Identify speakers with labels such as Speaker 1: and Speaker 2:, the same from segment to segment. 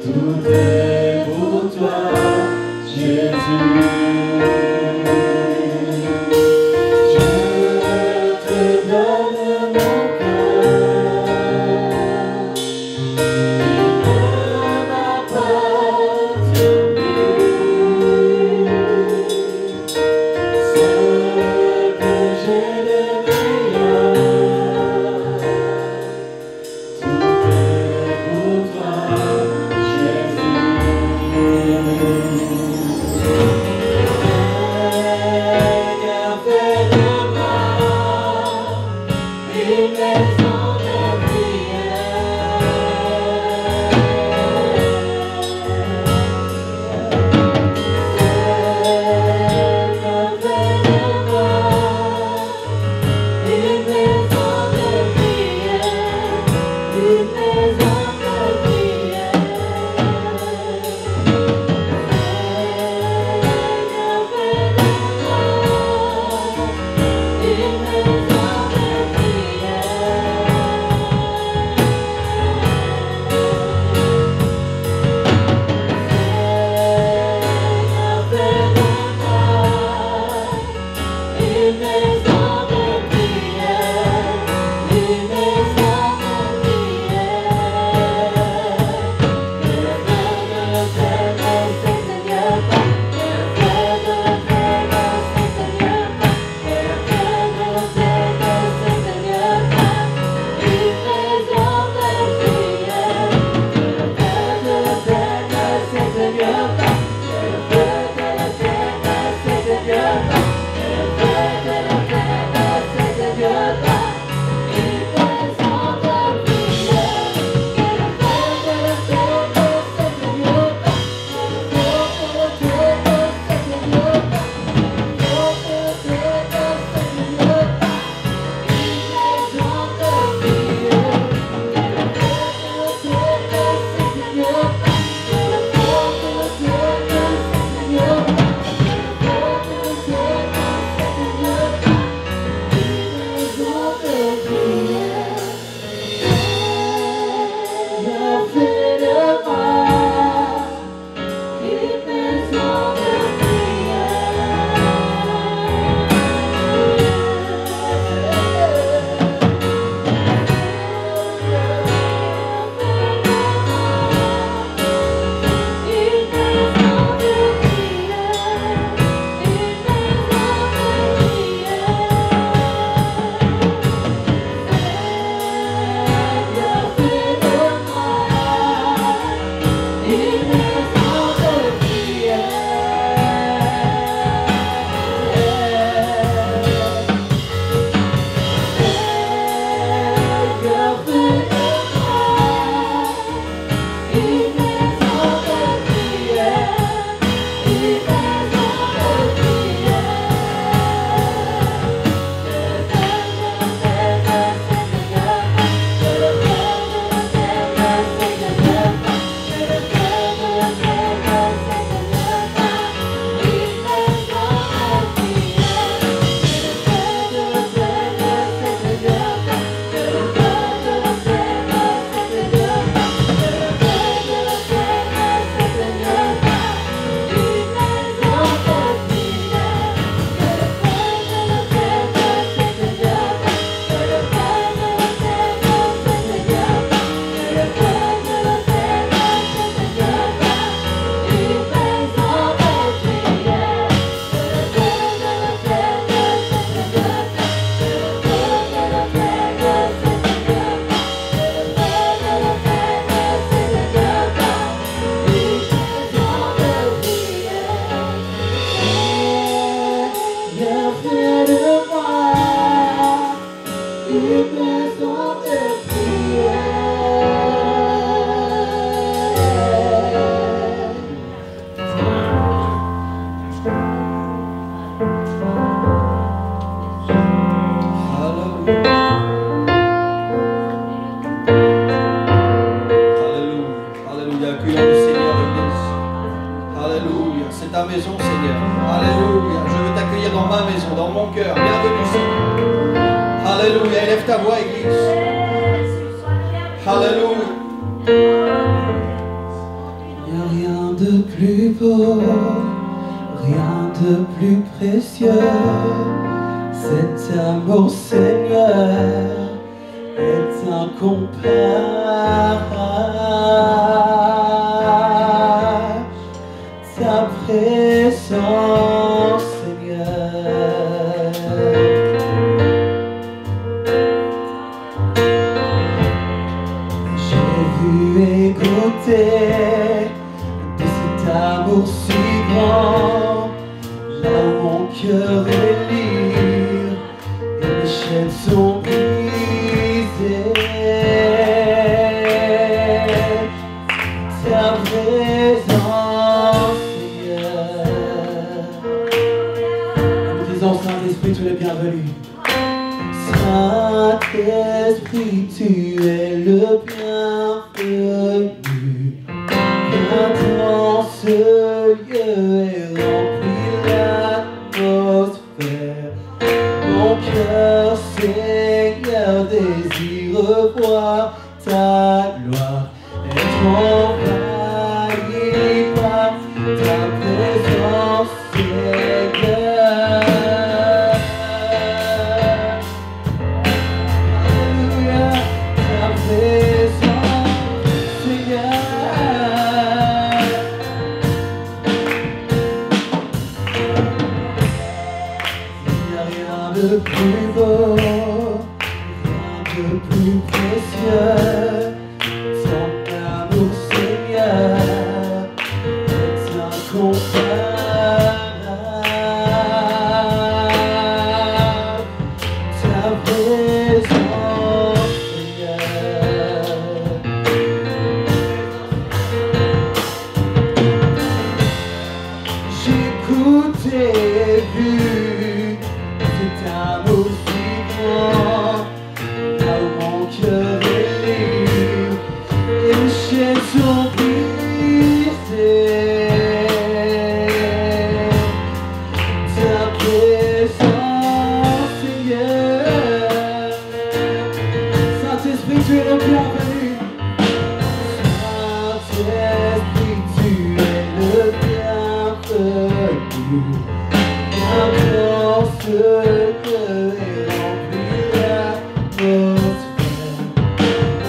Speaker 1: Tout est pour toi, Jésus. de plus beau, rien de plus précieux. Cet amour, Seigneur, est incomparable. Ta présence, Seigneur. J'ai vu et goûté de cet amour si grand, là où mon cœur est libre et mes chaînes sont brisées. Ta présence, Seigneur. Nous disons Saint-Esprit, tu es le bienvenu. Saint-Esprit, tu es le bienvenu. Viens dans ce lieu et remplis l'atmosphère. Mon cœur, Seigneur, désire voir ta gloire. Être envahi par ta présence, Seigneur. Alléluia, ta présence, Seigneur. Il n'y a rien de plus beau, rien de plus précieux. Ton amour, Seigneur, est incomparable. Ta présence, Seigneur. J'écoute et vu cet amour si grand, là où mon cœur est libre et mes chaînes sont brisées. Ta présence, Seigneur. Saint-Esprit, tu es le bienvenu. Saint-Esprit, tu es le bienvenu. Viens dans ce lieu et remplis l'atmosphère.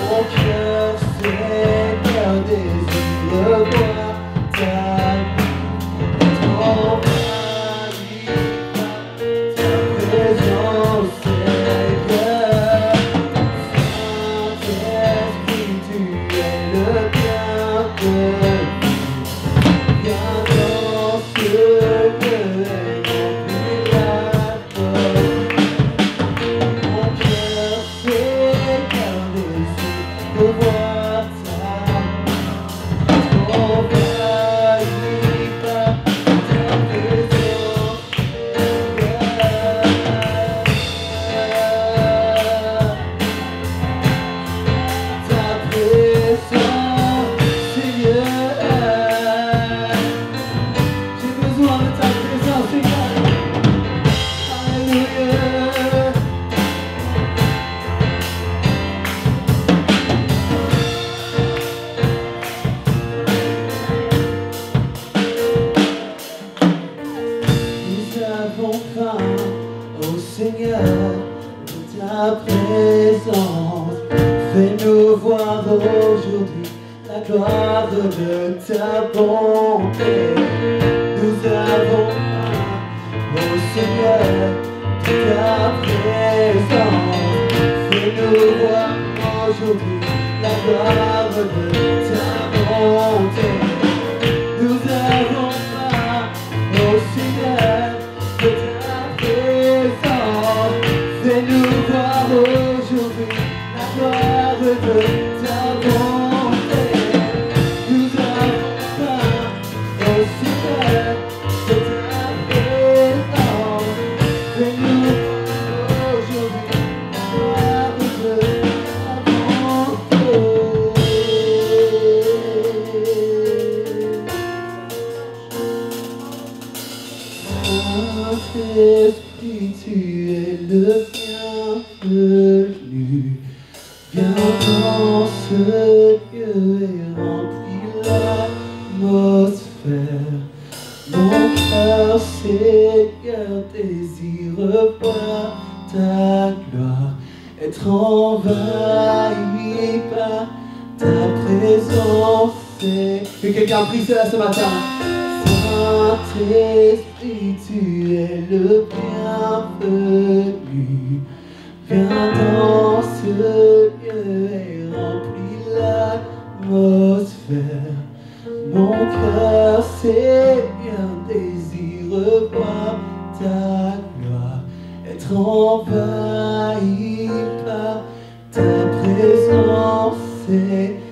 Speaker 1: Mon cœur, Seigneur, désire voir ta envahi par ta présence, Seigneur. Saint-Esprit, tu es le bienvenu. Viens dans ce lieu et remplis l'atmosphère. Mon cœur, Seigneur, désire voir ta envahi par ta présence, ta présence, Seigneur. J'ai besoin de ta présence, Seigneur. Alléluia. Nous avons faim, ô Seigneur, de ta présence. Fais-nous voir aujourd'hui la gloire de ta bonté. Nous avons faim, ô Seigneur, de ta présence. Fais-nous voir aujourd'hui la gloire de ta bonté. Nous avons faim, ô Seigneur, de ta présence. Fais-nous voir aujourd'hui la gloire de ta bonté. Nous avons faim, ô Seigneur, de ta présence. Fais-nous voir aujourd'hui la gloire de ta bonté. Saint-Esprit, tu es le bienvenu. Viens dans ce lieu et remplis l'atmosphère. Que quelqu'un prie cela ce matin. Saint-Esprit, tu es le bienvenu. Viens dans ce lieu et remplis l'atmosphère. Mon cœur, Seigneur, désire voir ta gloire, être envahi par ta présence, Seigneur.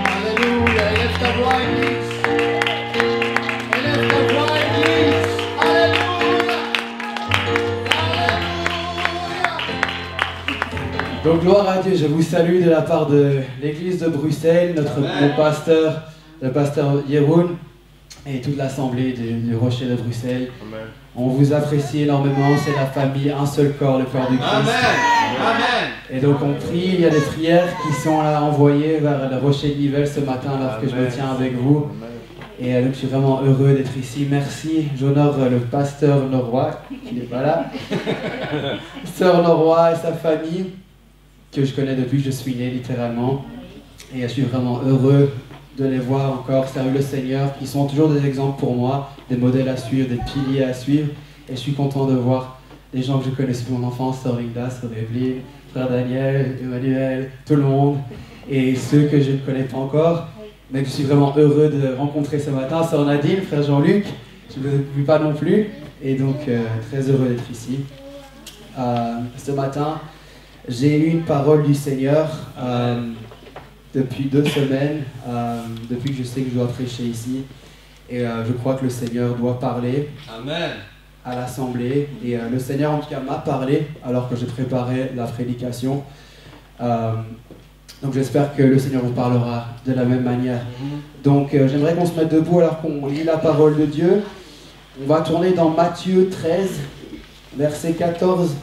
Speaker 2: Alléluia, élève ta voix, Église. Élève ta voix, Église. Alléluia. Alléluia.
Speaker 1: Donc gloire à Dieu, je vous salue de la part de l'église de Bruxelles, mon pasteur, le pasteur Jeroen et toute l'assemblée du Rocher de Bruxelles.
Speaker 2: Amen.
Speaker 1: On vous apprécie énormément, c'est la famille, un seul corps, le corps du Christ.
Speaker 2: Amen. Amen.
Speaker 1: Et donc on prie, il y a des prières qui sont là envoyées vers le Rocher de Nivelles ce matin alors que je me tiens avec vous. Et donc je suis vraiment heureux d'être ici. Merci, j'honore le pasteur Norroy, qui n'est pas là. Sœur Norroy et sa famille, que je connais depuis que je suis né littéralement. Et je suis vraiment heureux de les voir encore servir le Seigneur, qui sont toujours des exemples pour moi, des modèles à suivre, des piliers à suivre. Et je suis content de voir des gens que je connais depuis mon enfance, Sœur Linda, Sœur Evelyne, Frère Daniel, Emmanuel, tout le monde, et ceux que je ne connais pas encore, mais que je suis vraiment heureux de rencontrer ce matin, Sœur Nadine, Frère Jean-Luc, je ne vous ai vu pas non plus, et donc très heureux d'être ici. Ce matin, j'ai eu une parole du Seigneur depuis 2 semaines, depuis que je sais que je dois prêcher ici, et je crois que le Seigneur doit parler.
Speaker 2: Amen.
Speaker 1: À l'assemblée, et le Seigneur en tout cas m'a parlé alors que je préparais la prédication. Donc j'espère que le Seigneur vous parlera de la même manière. Donc j'aimerais qu'on se mette debout alors qu'on lit la parole de Dieu. On va tourner dans Matthieu 13, verset 14.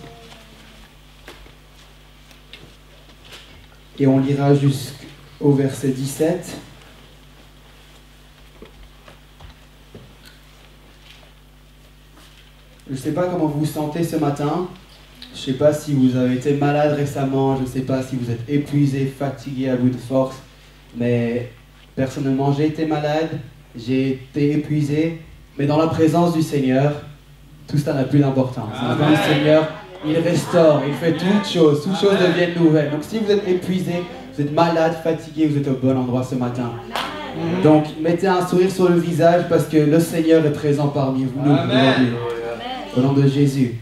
Speaker 1: Et on lira jusqu'au verset 17. Je ne sais pas comment vous vous sentez ce matin. Je ne sais pas si vous avez été malade récemment. Je ne sais pas si vous êtes épuisé, fatigué, à bout de force. Mais personnellement, j'ai été malade, j'ai été épuisé. Mais dans la présence du Seigneur, tout ça n'a plus d'importance. Dans le Seigneur, il restaure, il fait toutes choses deviennent nouvelles. Donc si vous êtes épuisé, vous êtes malade, fatigué, vous êtes au bon endroit ce matin. Donc mettez un sourire sur le visage parce que le Seigneur est présent parmi vous aujourd'hui. Au nom de Jésus.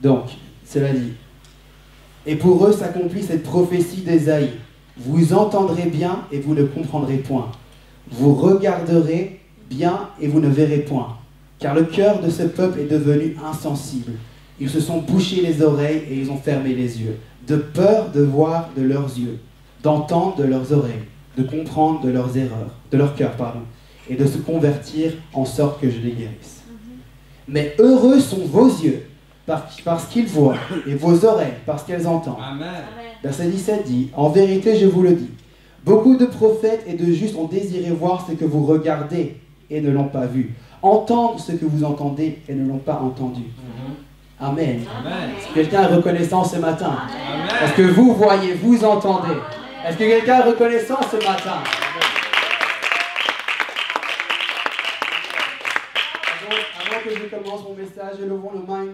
Speaker 1: Donc, cela dit. Et pour eux s'accomplit cette prophétie d'Ésaïe. Vous entendrez bien et vous ne comprendrez point. Vous regarderez bien et vous ne verrez point. Car le cœur de ce peuple est devenu insensible. Ils se sont bouchés les oreilles et ils ont fermé les yeux. De peur de voir de leurs yeux, d'entendre de leurs oreilles, de comprendre de leurs erreurs, de leur cœur, et de se convertir en sorte que je les guérisse. Mais heureux sont vos yeux, parce qu'ils voient, et vos oreilles, parce qu'elles entendent.
Speaker 2: Amen.
Speaker 1: Verset 17 dit, « En vérité, je vous le dis, beaucoup de prophètes et de justes ont désiré voir ce que vous regardez et ne l'ont pas vu, entendre ce que vous entendez et ne l'ont pas entendu. Amen.
Speaker 2: Amen.
Speaker 1: Est-ce que quelqu'un est reconnaissant ce matin?
Speaker 2: Amen.
Speaker 1: Est-ce que vous voyez, vous entendez? Est-ce que quelqu'un est reconnaissant ce matin? Avant que je commence mon message, élevons nos mains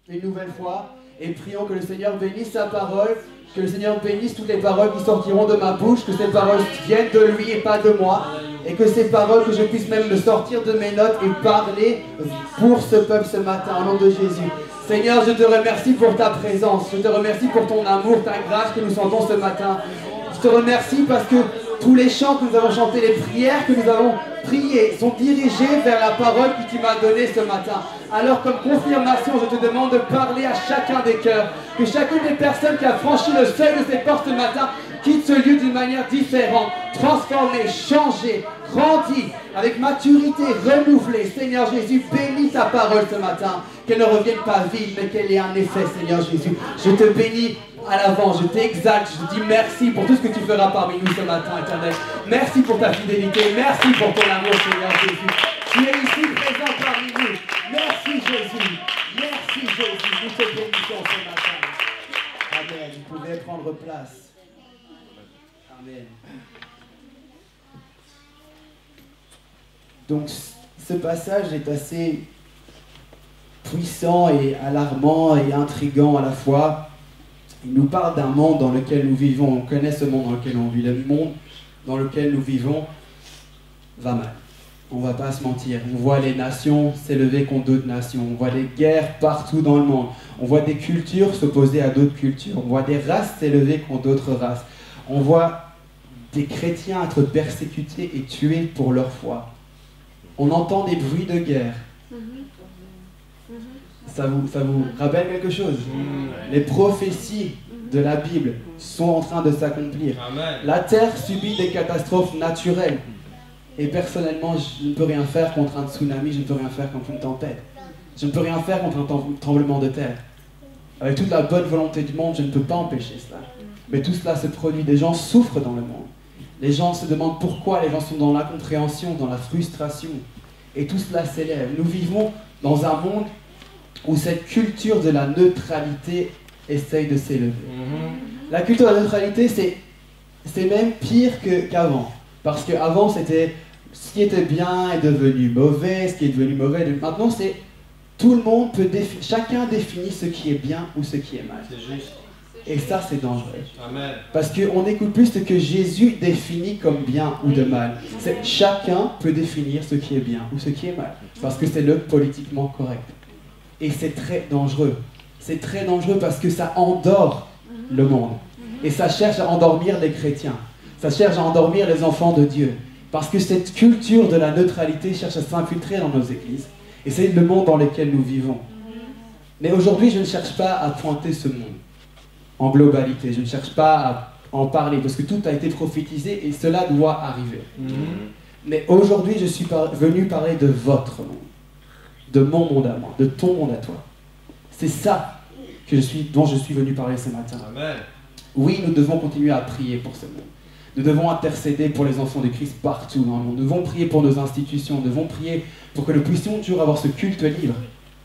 Speaker 1: une nouvelle fois et prions que le Seigneur bénisse sa parole, que le Seigneur bénisse toutes les paroles qui sortiront de ma bouche, que ces paroles viennent de lui et pas de moi, et que ces paroles, que je puisse même me sortir de mes notes et parler pour ce peuple ce matin, au nom de Jésus. Seigneur, je te remercie pour ta présence, je te remercie pour ton amour, ta grâce que nous sentons ce matin. Je te remercie parce que tous les chants que nous avons chantés, les prières que nous avons priées sont dirigées vers la parole que tu m'as donnée ce matin. Alors comme confirmation, je te demande de parler à chacun des cœurs, que chacune des personnes qui a franchi le seuil de cette porte ce matin quitte ce lieu d'une manière différente, transformée, changée, grandie, avec maturité, renouvelée. Seigneur Jésus, bénis ta parole ce matin, qu'elle ne revienne pas vide, mais qu'elle ait un effet, Seigneur Jésus. Je te bénis à l'avance, je t'exalte, je te dis merci pour tout ce que tu feras parmi nous ce matin, Éternel. Merci pour ta fidélité, merci pour ton amour, Seigneur Jésus. Tu es ici présent parmi nous. Merci Jésus, merci Jésus, nous forte bénédiction ce matin. Amen. Vous pouvez prendre place. Amen. Donc, ce passage est assez puissant et alarmant et intriguant à la fois. Il nous parle d'un monde dans lequel nous vivons. On connaît ce monde dans lequel on vit. Le monde dans lequel nous vivons va mal. On va pas se mentir. On voit les nations s'élever contre d'autres nations. On voit des guerres partout dans le monde. On voit des cultures s'opposer à d'autres cultures. On voit des races s'élever contre d'autres races. On voit des chrétiens être persécutés et tués pour leur foi. On entend des bruits de guerre. Ça vous rappelle quelque chose? Les prophéties de la Bible sont en train de s'accomplir. La terre subit des catastrophes naturelles. Et personnellement, je ne peux rien faire contre un tsunami, je ne peux rien faire contre une tempête. Je ne peux rien faire contre un tremblement de terre. Avec toute la bonne volonté du monde, je ne peux pas empêcher cela. Mais tout cela se produit. Des gens souffrent dans le monde. Les gens se demandent pourquoi, les gens sont dans l'incompréhension, dans la frustration. Et tout cela s'élève. Nous vivons dans un monde où cette culture de la neutralité essaye de s'élever. La culture de la neutralité, c'est même pire qu'avant. Parce qu'avant, c'était ce qui était bien est devenu mauvais, ce qui est devenu mauvais. Maintenant, c'est tout le monde peut chacun définit ce qui est bien ou ce qui est mal.
Speaker 2: C'est juste.
Speaker 1: Et ça, c'est dangereux.
Speaker 2: Amen.
Speaker 1: Parce qu'on n'écoute plus ce que Jésus définit comme bien ou de mal. Chacun peut définir ce qui est bien ou ce qui est mal. Parce que c'est le politiquement correct. Et c'est très dangereux. C'est très dangereux parce que ça endort le monde. Et ça cherche à endormir les chrétiens. Ça cherche à endormir les enfants de Dieu. Parce que cette culture de la neutralité cherche à s'infiltrer dans nos églises. Et c'est le monde dans lequel nous vivons. Mais aujourd'hui, je ne cherche pas à pointer ce monde en globalité. Je ne cherche pas à en parler parce que tout a été prophétisé et cela doit arriver. Mais aujourd'hui, je suis venu parler de votre monde. De mon monde à moi, de ton monde à toi. C'est ça dont je suis venu parler ce matin.
Speaker 2: Amen.
Speaker 1: Oui, nous devons continuer à prier pour ce monde. Nous devons intercéder pour les enfants de Christ partout dans le monde. Nous devons prier pour nos institutions. Nous devons prier pour que nous puissions toujours avoir ce culte libre.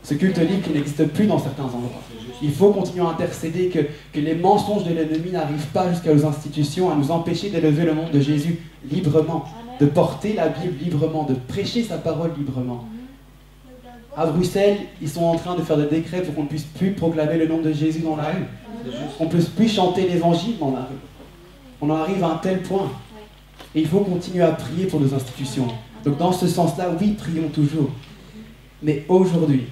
Speaker 1: Ce culte libre qui n'existe plus dans certains endroits. Il faut continuer à intercéder que les mensonges de l'ennemi n'arrivent pas jusqu'à nos institutions, à nous empêcher d'élever le nom de Jésus librement, de porter la Bible librement, de prêcher sa parole librement. À Bruxelles, ils sont en train de faire des décrets pour qu'on ne puisse plus proclamer le nom de Jésus dans la rue. On ne puisse plus chanter l'évangile dans la rue. On en arrive à un tel point. Et il faut continuer à prier pour nos institutions. Donc dans ce sens-là, oui, prions toujours. Mais aujourd'hui,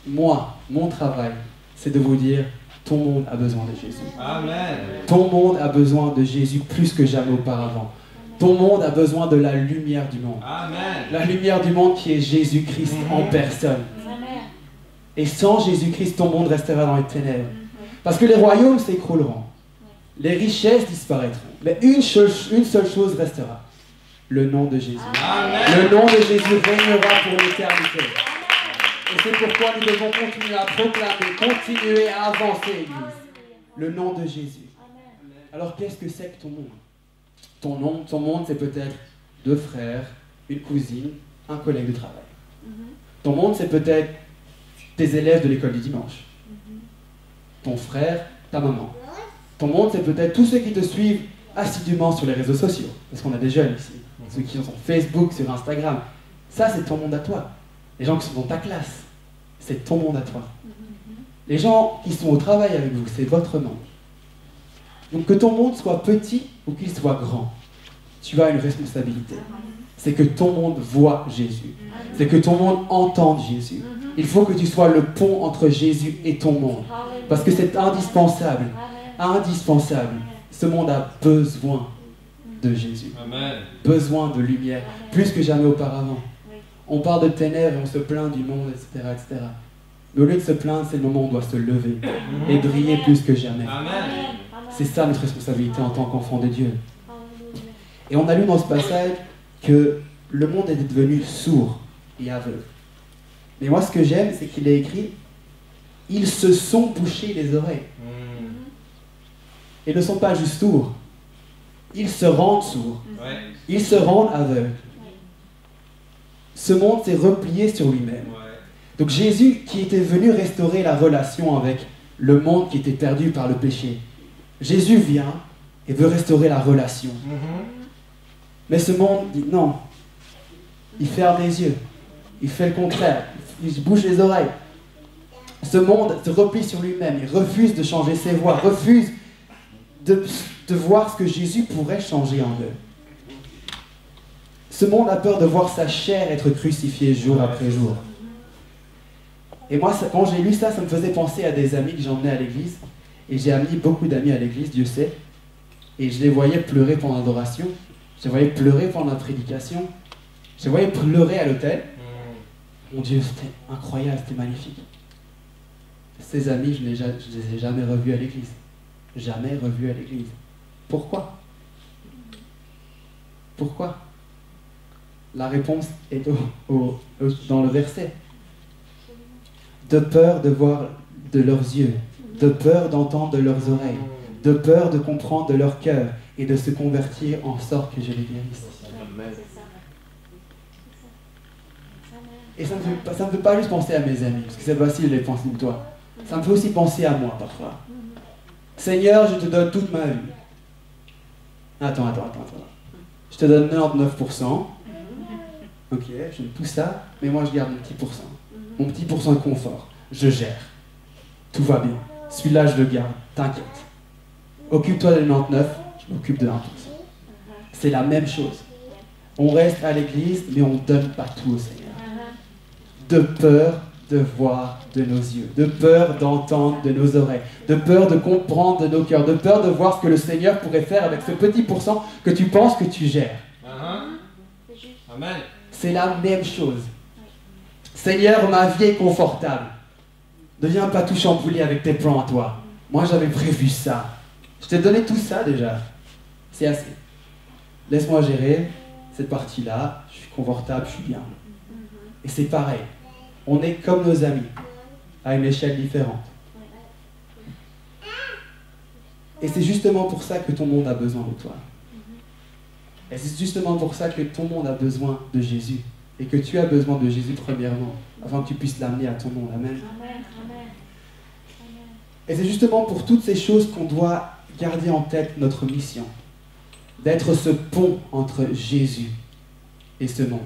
Speaker 1: moi, mon travail, c'est de vous dire, ton monde a besoin de Jésus.
Speaker 2: Amen.
Speaker 1: Ton monde a besoin de Jésus plus que jamais auparavant. Ton monde a besoin de la lumière du monde.
Speaker 2: Amen.
Speaker 1: La lumière du monde qui est Jésus-Christ en personne. Et sans Jésus-Christ, ton monde restera dans les ténèbres. Parce que les royaumes s'écrouleront. Les richesses disparaîtront. Mais une seule chose restera. Le nom de Jésus.
Speaker 2: Amen.
Speaker 1: Le nom de Jésus régnera pour l'éternité. Et c'est pourquoi nous devons continuer à proclamer, continuer à avancer, Église. Le nom de Jésus. Alors qu'est-ce que c'est que ton monde? Ton monde, c'est peut-être 2 frères, une cousine, un collègue de travail. Ton monde, c'est peut-être tes élèves de l'école du dimanche. Ton frère, ta maman. Ton monde, c'est peut-être tous ceux qui te suivent assidûment sur les réseaux sociaux. Parce qu'on a des jeunes ici. Ceux qui sont sur Facebook, sur Instagram. Ça, c'est ton monde à toi. Les gens qui sont dans ta classe, c'est ton monde à toi. Les gens qui sont au travail avec vous, c'est votre monde. Donc que ton monde soit petit ou qu'il soit grand, tu as une responsabilité. C'est que ton monde voit Jésus. C'est que ton monde entende Jésus. Il faut que tu sois le pont entre Jésus et ton monde. Parce que c'est indispensable. Indispensable. Ce monde a besoin de Jésus.
Speaker 2: Amen.
Speaker 1: Besoin de lumière, plus que jamais auparavant. On parle de ténèbres et on se plaint du monde, etc., etc. Mais au lieu de se plaindre, c'est le moment où on doit se lever et briller plus que jamais.
Speaker 2: Amen.
Speaker 1: C'est ça notre responsabilité en tant qu'enfant de Dieu. Et on a lu dans ce passage que le monde est devenu sourd et aveugle. Mais moi, ce que j'aime, c'est qu'il est écrit « Ils se sont bouchés les oreilles ». Ils ne sont pas juste sourds. Ils se rendent sourds.
Speaker 2: Ouais.
Speaker 1: Ils se rendent aveugles. Ce monde s'est replié sur lui-même.
Speaker 2: Ouais.
Speaker 1: Donc Jésus qui était venu restaurer la relation avec le monde qui était perdu par le péché. Jésus vient et veut restaurer la relation. Mais ce monde dit non. Il ferme les yeux. Il fait le contraire. Il bouge les oreilles. Ce monde se replie sur lui-même. Il refuse de changer ses voies. Refuse de voir ce que Jésus pourrait changer en eux. Ce monde a peur de voir sa chair être crucifiée jour après jour. Et moi, quand j'ai lu ça, ça me faisait penser à des amis que j'emmenais à l'église. Et j'ai amené beaucoup d'amis à l'église, Dieu sait. Et je les voyais pleurer pendant l'adoration. Je les voyais pleurer pendant la prédication. Je les voyais pleurer à l'hôtel. Mon Dieu, c'était incroyable, c'était magnifique. Ces amis, je ne les ai jamais revus à l'église. Jamais revus à l'église. Pourquoi? Pourquoi? La réponse est dans le verset. De peur de voir de leurs yeux, de peur d'entendre de leurs oreilles, de peur de comprendre de leur cœur et de se convertir en sorte que je les guérisse. Et ça ne me fait pas juste penser à mes amis, parce que c'est facile de les penser de toi. Ça me fait aussi penser à moi parfois. Seigneur, je te donne toute ma vie. Attends. Je te donne 99%. Ok, j'aime tout ça, mais moi je garde mon petit pourcent. Mon petit pourcent de confort. Je gère. Tout va bien. Celui-là, je le garde. T'inquiète. Occupe-toi de 99, je m'occupe de 1%. C'est la même chose. On reste à l'église, mais on ne donne pas tout au Seigneur. De peur de voir de nos yeux, de peur d'entendre de nos oreilles, de peur de comprendre de nos cœurs, de peur de voir ce que le Seigneur pourrait faire avec ce petit pourcent que tu penses que tu gères.
Speaker 2: Amen.
Speaker 1: C'est la même chose. Seigneur, ma vie est confortable. Ne viens pas tout chambouler avec tes plans à toi. Moi, j'avais prévu ça. Je t'ai donné tout ça déjà. C'est assez. Laisse-moi gérer cette partie-là. Je suis confortable, je suis bien. Et c'est pareil. On est comme nos amis, à une échelle différente. Et c'est justement pour ça que ton monde a besoin de toi. Et c'est justement pour ça que ton monde a besoin de Jésus. Et que tu as besoin de Jésus premièrement, afin que tu puisses l'amener à ton monde. Amen. Et c'est justement pour toutes ces choses qu'on doit garder en tête notre mission. D'être ce pont entre Jésus et ce monde.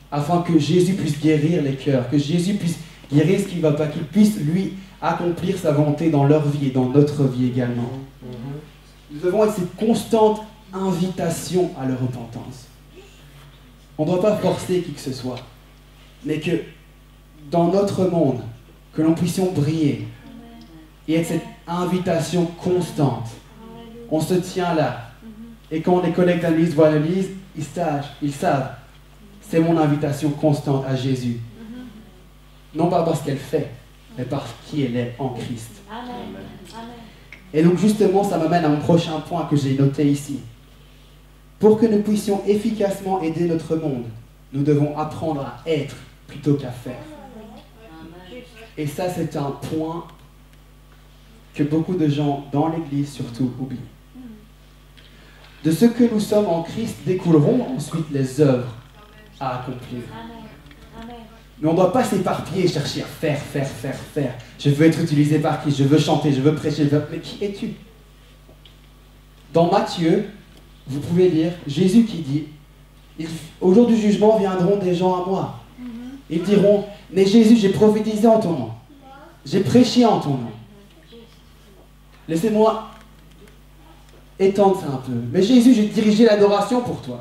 Speaker 1: Afin que Jésus puisse guérir les cœurs, que Jésus puisse guérir ce qui ne va pas, qu'il puisse, lui, accomplir sa volonté dans leur vie et dans notre vie également. Nous devons être cette constante invitation à la repentance. On ne doit pas forcer qui que ce soit, mais que dans notre monde, que l'on puissions briller et être cette invitation constante. On se tient là. Et quand les collègues d'analyse voient l'analyse, ils savent. C'est mon invitation constante à Jésus. Non pas parce qu'elle fait, mais parce qui elle est en Christ. Amen. Et donc justement, ça m'amène à mon prochain point que j'ai noté ici. Pour que nous puissions efficacement aider notre monde, nous devons apprendre à être plutôt qu'à faire. Et ça, c'est un point que beaucoup de gens, dans l'Église surtout, oublient. De ce que nous sommes en Christ découleront ensuite les œuvres à accomplir. Mais on ne doit pas s'éparpiller et chercher à faire. Je veux être utilisé par qui? Je veux chanter, je veux prêcher. Mais qui es-tu? Dans Matthieu, vous pouvez lire Jésus qui dit « Au jour du jugement viendront des gens à moi. Ils diront « Mais Jésus, j'ai prophétisé en ton nom. J'ai prêché en ton nom. » Laissez-moi étendre ça un peu. « Mais Jésus, j'ai dirigé l'adoration pour toi.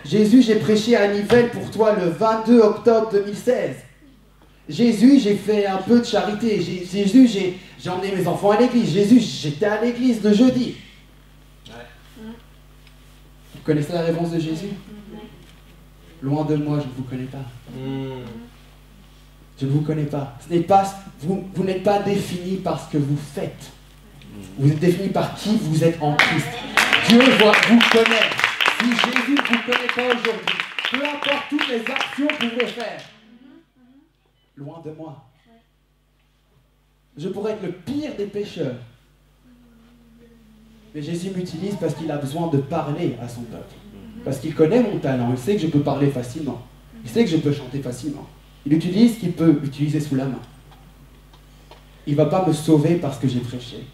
Speaker 1: Jésus, j'ai prêché à Nivelles pour toi le 22 octobre 2016. Jésus, j'ai fait un peu de charité. Jésus, j'ai emmené mes enfants à l'église. Jésus, j'étais à l'église le jeudi. » Vous connaissez la réponse de Jésus? Loin de moi, je ne vous connais pas. Je ne vous connais pas. Vous n'êtes pas défini par ce que vous faites. Vous êtes défini par qui vous êtes en Christ. Dieu vous connaît. Si Jésus ne vous connaît pas aujourd'hui, peu importe toutes les actions que vous pouvez faire, loin de moi. Je pourrais être le pire des pécheurs. Mais Jésus m'utilise parce qu'il a besoin de parler à son peuple. Parce qu'il connaît mon talent. Il sait que je peux parler facilement. Il sait que je peux chanter facilement. Il utilise ce qu'il peut utiliser sous la main. Il ne va pas me sauver parce que j'ai prêché.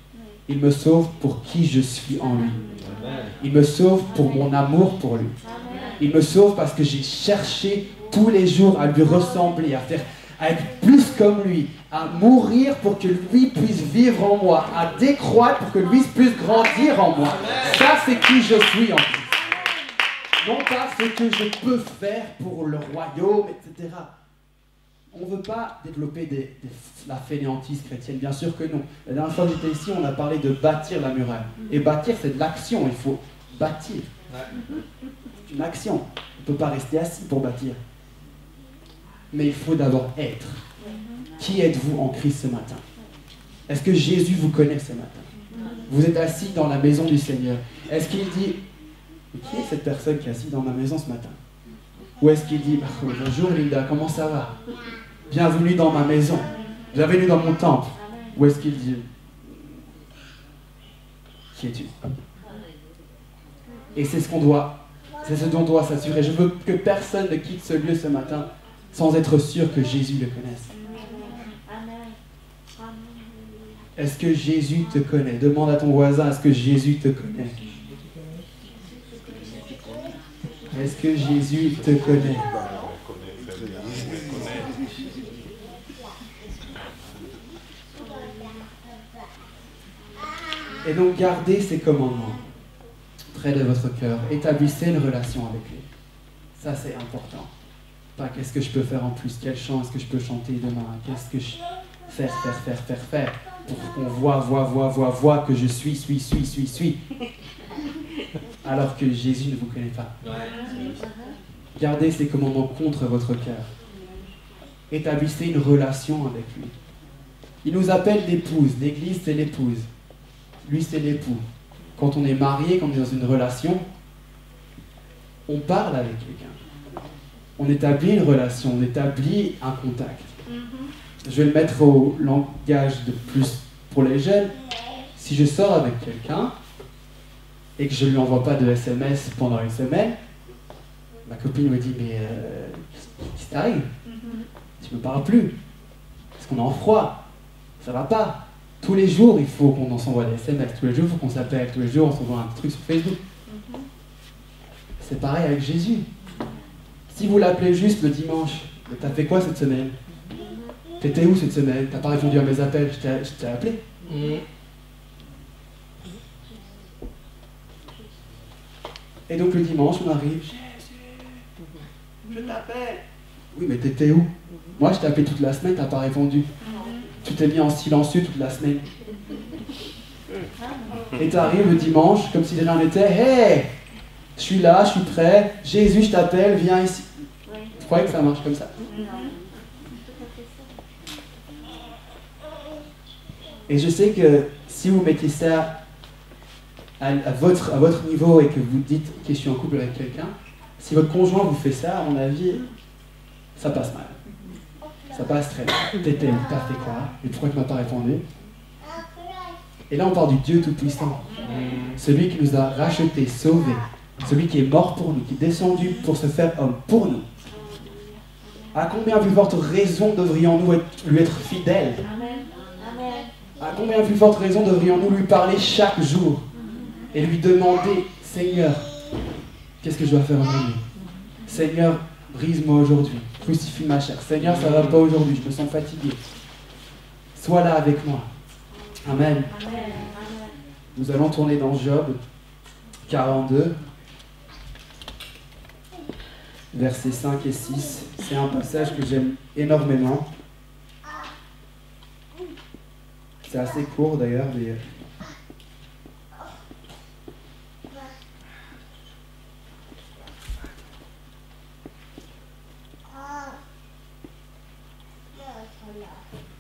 Speaker 1: Il me sauve pour qui je suis en lui. Il me sauve pour mon amour pour lui. Il me sauve parce que j'ai cherché tous les jours à lui ressembler, à être plus comme lui, à mourir pour que lui puisse vivre en moi, à décroître pour que lui puisse grandir en moi. Ça, c'est qui je suis en Christ. Non pas ce que je peux faire pour le royaume, etc. On ne veut pas développer la fainéantise chrétienne, bien sûr que non. La dernière fois que j'étais ici, on a parlé de bâtir la muraille. Et bâtir, c'est de l'action, il faut bâtir. C'est une action. On ne peut pas rester assis pour bâtir. Mais il faut d'abord être. Qui êtes-vous en Christ ce matin? Est-ce que Jésus vous connaît ce matin? Vous êtes assis dans la maison du Seigneur. Est-ce qu'il dit, qui est cette personne qui est assise dans ma maison ce matin? Ou est-ce qu'il dit, bonjour Linda, comment ça va? Bienvenue dans ma maison. Bienvenue dans mon temple. Ou est-ce qu'il dit, qui es-tu? Et c'est ce dont on doit s'assurer. Je veux que personne ne quitte ce lieu ce matin sans être sûr que Jésus le connaisse. Est-ce que Jésus te connaît? Demande à ton voisin, est-ce que Jésus te connaît? Est-ce que Jésus te connaît? Et donc gardez ces commandements près de votre cœur. Établissez une relation avec lui. Ça, c'est important. Pas qu'est-ce que je peux faire en plus, quel chant est-ce que je peux chanter demain, qu'est-ce que je... Faire. Pour qu'on voit que je suis. Alors que Jésus ne vous connaît pas. Gardez ces commandements contre votre cœur. Établissez une relation avec lui. Il nous appelle l'épouse. L'église, c'est l'épouse. Lui, c'est l'époux. Quand on est marié, quand on est dans une relation, on parle avec quelqu'un. On établit une relation, on établit un contact. Je vais le mettre au langage de plus pour les jeunes. Si je sors avec quelqu'un et que je ne lui envoie pas de SMS pendant une semaine, ma copine me dit, mais qu'est-ce qui t'arrive? Tu ne me parles plus. Parce qu'on est en froid. Ça va pas. Tous les jours, il faut qu'on s'envoie des SMS. Tous les jours, il faut qu'on s'appelle. Tous les jours, on s'envoie un truc sur Facebook. C'est pareil avec Jésus. Si vous l'appelez juste le dimanche, t'as fait quoi cette semaine? T'étais où cette semaine? T'as pas répondu à mes appels, je t'ai appelé. Et donc le dimanche, on arrive. Je t'appelle. Oui, mais t'étais où? Moi, je t'ai appelé toute la semaine, t'as pas répondu. Tu t'es mis en silencieux toute la semaine. Et t'arrives le dimanche, comme si de rien n'était. Hey! Je suis là, je suis prêt. Jésus, je t'appelle, viens ici. Vous croyez que ça marche comme ça? Et je sais que si vous mettez ça à votre niveau et que vous dites que je suis en couple avec quelqu'un, si votre conjoint vous fait ça, à mon avis, ça passe mal. Ça passe très mal. T'étais où? T'as fait quoi? Et pourquoi tu m'as pas répondu? Et là, on parle du Dieu Tout-Puissant. Celui qui nous a rachetés, sauvés. Celui qui est mort pour nous, qui est descendu pour se faire homme pour nous. À combien plus forte raison devrions-nous lui être fidèles? À combien plus forte raison devrions-nous lui parler chaque jour et lui demander, Seigneur, qu'est-ce que je dois faire aujourd'hui? Seigneur, brise-moi aujourd'hui, crucifie ma chair. Seigneur, ça ne va pas aujourd'hui, je me sens fatigué. Sois là avec moi. Amen. Nous allons tourner dans Job 42, versets 5 et 6. C'est un passage que j'aime énormément. C'est assez court d'ailleurs, mais...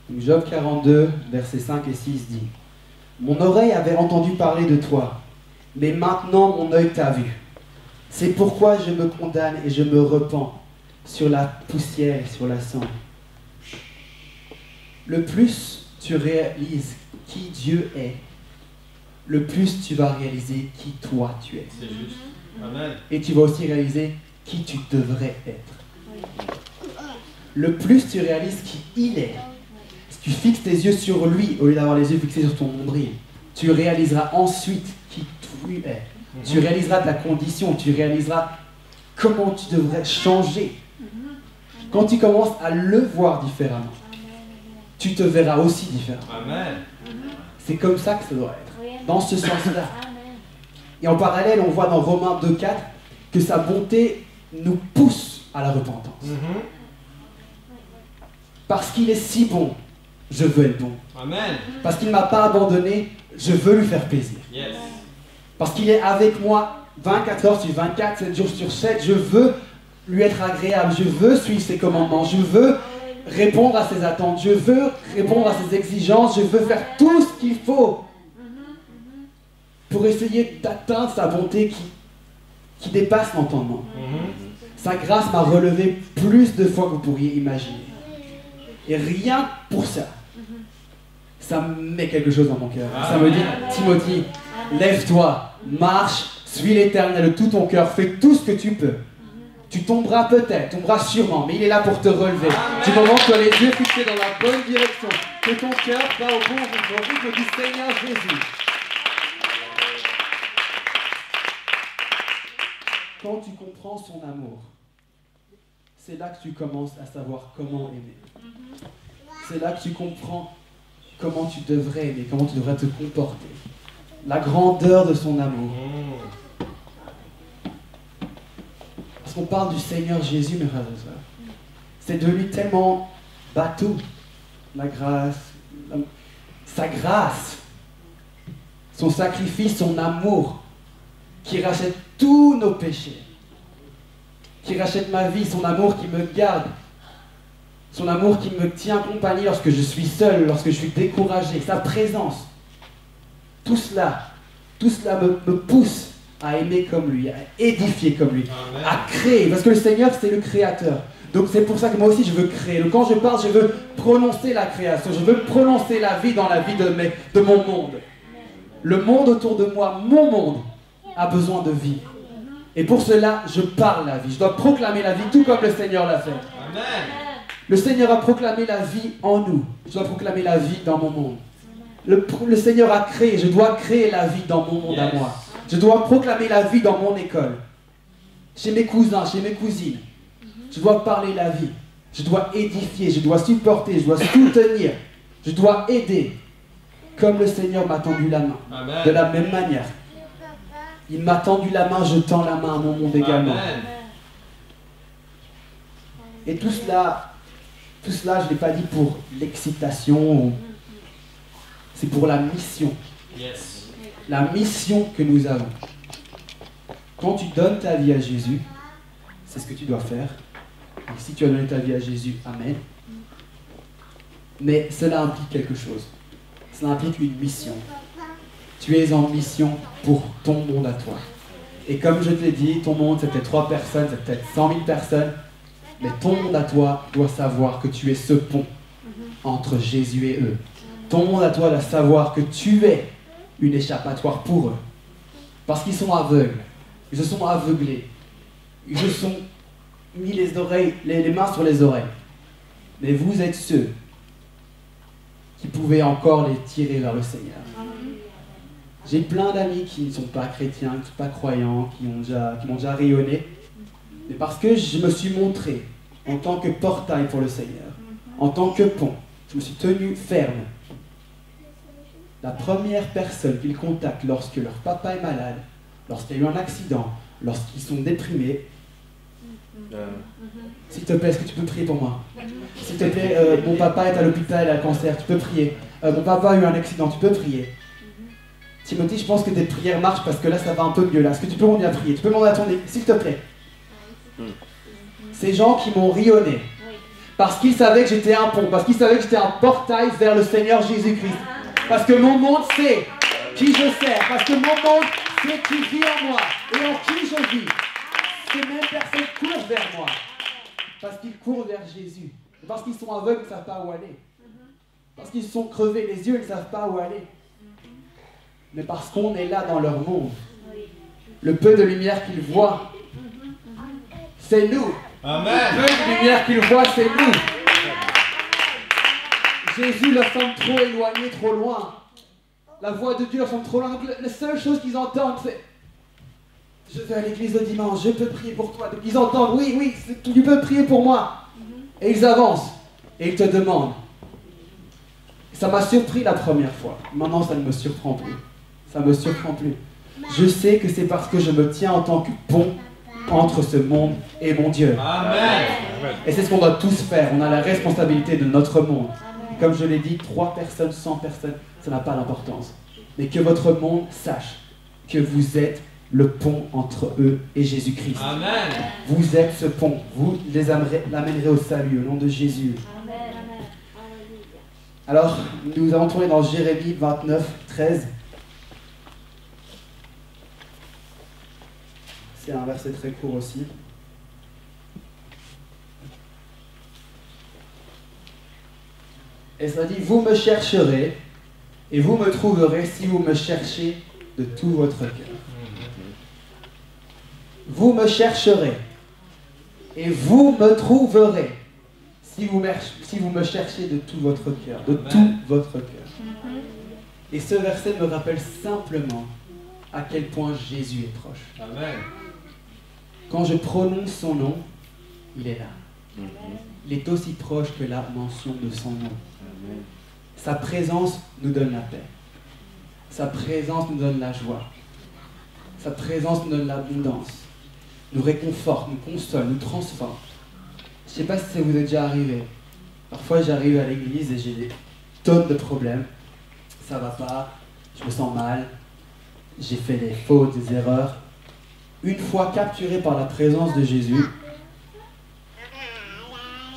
Speaker 1: Donc, Job 42, versets 5 et 6 dit: Mon oreille avait entendu parler de toi, mais maintenant mon œil t'a vu. C'est pourquoi je me condamne et je me repens sur la poussière et sur la cendre. Le plus tu réalises qui Dieu est, le plus tu vas réaliser qui toi tu es.
Speaker 2: C'est juste. Amen.
Speaker 1: Et tu vas aussi réaliser qui tu devrais être. le plus tu réalises qui il est. Si tu fixes tes yeux sur lui au lieu d'avoir les yeux fixés sur ton nombril, tu réaliseras ensuite qui tu es. Tu réaliseras ta condition, tu réaliseras comment tu devrais changer. Quand tu commences à le voir différemment, tu te verras aussi différemment.
Speaker 2: Amen.
Speaker 1: C'est comme ça que ça doit être, dans ce sens-là. Et en parallèle, on voit dans Romains 2,4 que sa bonté nous pousse à la repentance. Parce qu'il est si bon, je veux être bon.
Speaker 2: Amen.
Speaker 1: Parce qu'il ne m'a pas abandonné, je veux lui faire plaisir.
Speaker 2: Yes.
Speaker 1: Parce qu'il est avec moi 24 heures sur 24, 7 jours sur 7, je veux lui être agréable, je veux suivre ses commandements, je veux répondre à ses attentes, je veux répondre à ses exigences, je veux faire tout ce qu'il faut pour essayer d'atteindre sa bonté qui dépasse l'entendement. Sa grâce m'a relevé plus de fois que vous pourriez imaginer. Et rien pour ça, ça me met quelque chose dans mon cœur. Ça me dit, Timothée, lève-toi, marche, suis l'Éternel de tout ton cœur, fais tout ce que tu peux. Tu tomberas peut-être, tomberas sûrement, mais il est là pour te relever. Du moment que tu as les yeux fixés dans la bonne direction, que ton cœur va au bon rythme, au rythme du Seigneur Jésus. Quand tu comprends son amour, c'est là que tu commences à savoir comment aimer. C'est là que tu comprends comment tu devrais aimer, comment tu devrais te comporter. La grandeur de son amour. Parce qu'on parle du Seigneur Jésus, mes frères et sœurs. C'est de lui tellement bateau. La grâce, sa grâce, son sacrifice, son amour, qui rachète tous nos péchés, qui rachète ma vie, son amour qui me garde, son amour qui me tient compagnie lorsque je suis seul, lorsque je suis découragé, sa présence. Tout cela me pousse à aimer comme lui, à édifier comme lui, à créer, parce que le Seigneur c'est le créateur. Donc c'est pour ça que moi aussi je veux créer. Donc quand je parle, je veux prononcer la création, je veux prononcer la vie dans la vie de mon monde. Le monde autour de moi, mon monde, a besoin de vie. Et pour cela, je parle la vie. Je dois proclamer la vie tout comme le Seigneur l'a fait.
Speaker 2: Amen.
Speaker 1: Le Seigneur a proclamé la vie en nous. Je dois proclamer la vie dans mon monde. Le Seigneur a créé, je dois créer la vie dans mon monde à moi. Je dois proclamer la vie dans mon école, chez mes cousins, chez mes cousines. Je dois parler la vie. Je dois édifier, je dois supporter, je dois soutenir. Je dois aider. Comme le Seigneur m'a tendu la main.
Speaker 2: Amen.
Speaker 1: De la même manière. Il m'a tendu la main, je tends la main à mon monde également.
Speaker 2: Amen.
Speaker 1: Et tout cela, je ne l'ai pas dit pour l'excitation. C'est pour la mission.
Speaker 2: Yes.
Speaker 1: La mission que nous avons. Quand tu donnes ta vie à Jésus, c'est ce que tu dois faire. Et si tu as donné ta vie à Jésus, amen. Mais cela implique quelque chose. Cela implique une mission. Tu es en mission pour ton monde à toi. Et comme je te l'ai dit, ton monde c'est peut-être 3 personnes, c'est peut-être 100 000 personnes. Mais ton monde à toi doit savoir que tu es ce pont entre Jésus et eux. Ton monde à toi doit savoir que tu es une échappatoire pour eux. Parce qu'ils sont aveugles. Ils se sont aveuglés. Ils se sont mis les mains sur les oreilles. Mais vous êtes ceux qui pouvaient encore les tirer vers le Seigneur. J'ai plein d'amis qui ne sont pas chrétiens, qui ne sont pas croyants, qui m'ont déjà rayonné. Mais parce que je me suis montré en tant que portail pour le Seigneur, en tant que pont, je me suis tenu ferme. La première personne qu'ils contactent lorsque leur papa est malade, lorsqu'il y a eu un accident, lorsqu'ils sont déprimés, s'il te plaît, est-ce que tu peux prier pour moi? S'il te plaît, mon papa est à l'hôpital, il a un cancer, tu peux prier. Mon papa a eu un accident, tu peux prier. Timothée, je pense que tes prières marchent parce que là, ça va un peu mieux. Là, est-ce que tu peux m'en à prier? Tu peux demander à ton équipe, s'il te plaît. Ces gens qui m'ont rayonné, parce qu'ils savaient que j'étais un pont, parce qu'ils savaient que j'étais un portail vers le Seigneur Jésus-Christ. Parce que mon monde sait qui je sers, parce que mon monde sait qui vit en moi et en qui je vis. Ces mêmes personnes courent vers moi, parce qu'ils courent vers Jésus. Parce qu'ils sont aveugles, ils ne savent pas où aller. Parce qu'ils sont crevés les yeux, ils ne savent pas où aller. Mais parce qu'on est là dans leur monde. Le peu de lumière qu'ils voient, c'est nous.
Speaker 2: Amen.
Speaker 1: Le peu de lumière qu'il voit, c'est nous. Jésus leur semble trop éloigné, trop loin. La voix de Dieu leur semble trop loin. Donc la seule chose qu'ils entendent, c'est « Je vais à l'église le dimanche, je peux prier pour toi. » Donc ils entendent « Oui, oui, tu peux prier pour moi. » Et ils avancent. Et ils te demandent. Ça m'a surpris la première fois. Maintenant, ça ne me surprend plus. Ça ne me surprend plus. Je sais que c'est parce que je me tiens en tant que pont entre ce monde et mon Dieu.
Speaker 2: Amen.
Speaker 1: Et c'est ce qu'on doit tous faire. On a la responsabilité de notre monde. Comme je l'ai dit, 3 personnes, 100 personnes, ça n'a pas d'importance. Mais que votre monde sache que vous êtes le pont entre eux et Jésus-Christ.
Speaker 2: Amen.
Speaker 1: Vous êtes ce pont. Vous les amènerez au salut, au nom de Jésus. Alors, nous allons tourner dans Jérémie 29, 13. C'est un verset très court aussi. Et ça dit, vous me chercherez et vous me trouverez si vous me cherchez de tout votre cœur. Vous me chercherez et vous me trouverez si vous me cherchez de tout votre cœur, de tout votre cœur. Et ce verset me rappelle simplement à quel point Jésus est proche.
Speaker 2: Amen.
Speaker 1: Quand je prononce son nom, il est là. Il est aussi proche que la mention de son nom. Sa présence nous donne la paix. Sa présence nous donne la joie. Sa présence nous donne l'abondance. Nous réconforte, nous console, nous transforme. Je ne sais pas si ça vous est déjà arrivé. Parfois j'arrive à l'église et j'ai des tonnes de problèmes. Ça va pas, je me sens mal, j'ai fait des fautes, des erreurs. Une fois capturé par la présence de Jésus,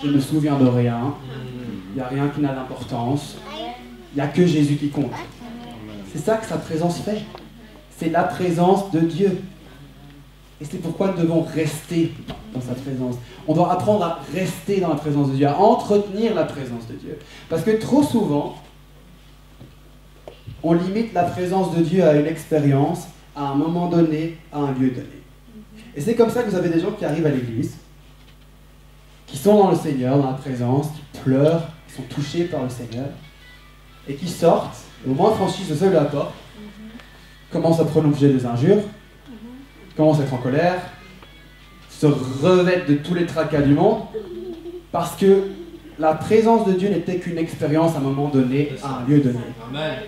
Speaker 1: je ne me souviens de rien. Il n'y a rien qui n'a d'importance. Il n'y a que Jésus qui compte. C'est ça que sa présence fait. C'est la présence de Dieu. Et c'est pourquoi nous devons rester dans sa présence. On doit apprendre à rester dans la présence de Dieu, à entretenir la présence de Dieu. Parce que trop souvent, on limite la présence de Dieu à une expérience, à un moment donné, à un lieu donné. Et c'est comme ça que vous avez des gens qui arrivent à l'église, qui sont dans le Seigneur, dans la présence, qui pleurent, qui sont touchés par le Seigneur, et qui sortent, et au moins franchissent le seuil de la porte, commencent à prononcer des injures, commencent à être en colère, se revêtent de tous les tracas du monde, parce que la présence de Dieu n'était qu'une expérience à un moment donné, à un lieu donné.
Speaker 2: Amen.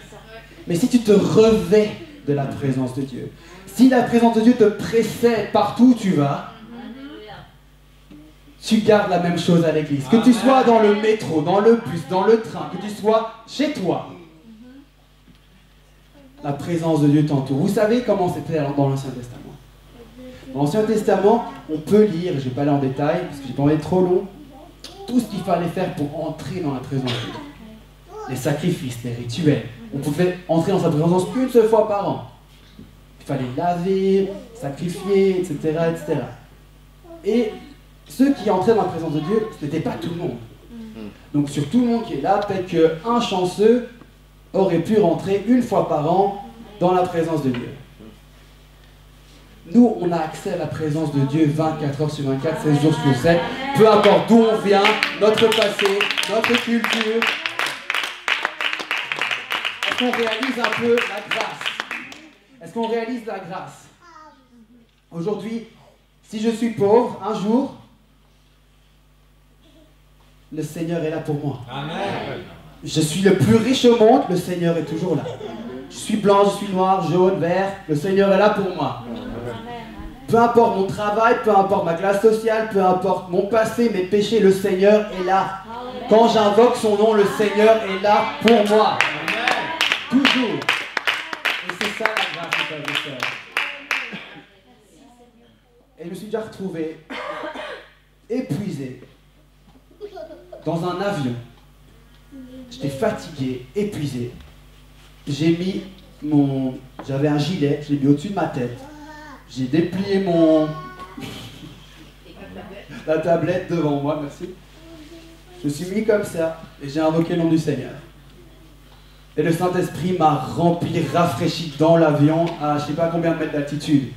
Speaker 1: Mais si tu te revêts de la présence de Dieu, si la présence de Dieu te précède partout où tu vas, tu gardes la même chose à l'église. Que tu sois dans le métro, dans le bus, dans le train, que tu sois chez toi, la présence de Dieu t'entoure. Vous savez comment c'était dans l'Ancien Testament. Dans l'Ancien Testament, on peut lire, je ne vais pas aller en détail, parce que j'ai pas envie d'être trop long, tout ce qu'il fallait faire pour entrer dans la présence de Dieu. Les sacrifices, les rituels. On pouvait entrer dans sa présence qu'une seule fois par an. Il fallait laver, sacrifier, etc., etc. Et ceux qui entraient dans la présence de Dieu, ce n'était pas tout le monde. Donc sur tout le monde qui est là, peut-être qu'un chanceux aurait pu rentrer une fois par an dans la présence de Dieu. Nous, on a accès à la présence de Dieu 24 heures sur 24, 16 jours sur 7, peu importe d'où on vient, notre passé, notre culture. Est-ce qu'on réalise un peu la grâce? Est-ce qu'on réalise la grâce? Aujourd'hui, si je suis pauvre, un jour, le Seigneur est là pour moi.
Speaker 2: Amen.
Speaker 1: Je suis le plus riche au monde, le Seigneur est toujours là. Je suis blanc, je suis noir, jaune, vert, le Seigneur est là pour moi. Peu importe mon travail, peu importe ma classe sociale, peu importe mon passé, mes péchés, le Seigneur est là. Quand j'invoque son nom, le Seigneur est là pour moi. Toujours. Et c'est ça la grâce, mes frères et sœurs. Et je me suis déjà retrouvé épuisé dans un avion. J'étais fatigué, épuisé. J'avais un gilet, je l'ai mis au-dessus de ma tête. J'ai déplié la tablette devant moi, merci. Je me suis mis comme ça et j'ai invoqué le nom du Seigneur. Et le Saint-Esprit m'a rempli, rafraîchi dans l'avion à je ne sais pas combien de mètres d'altitude.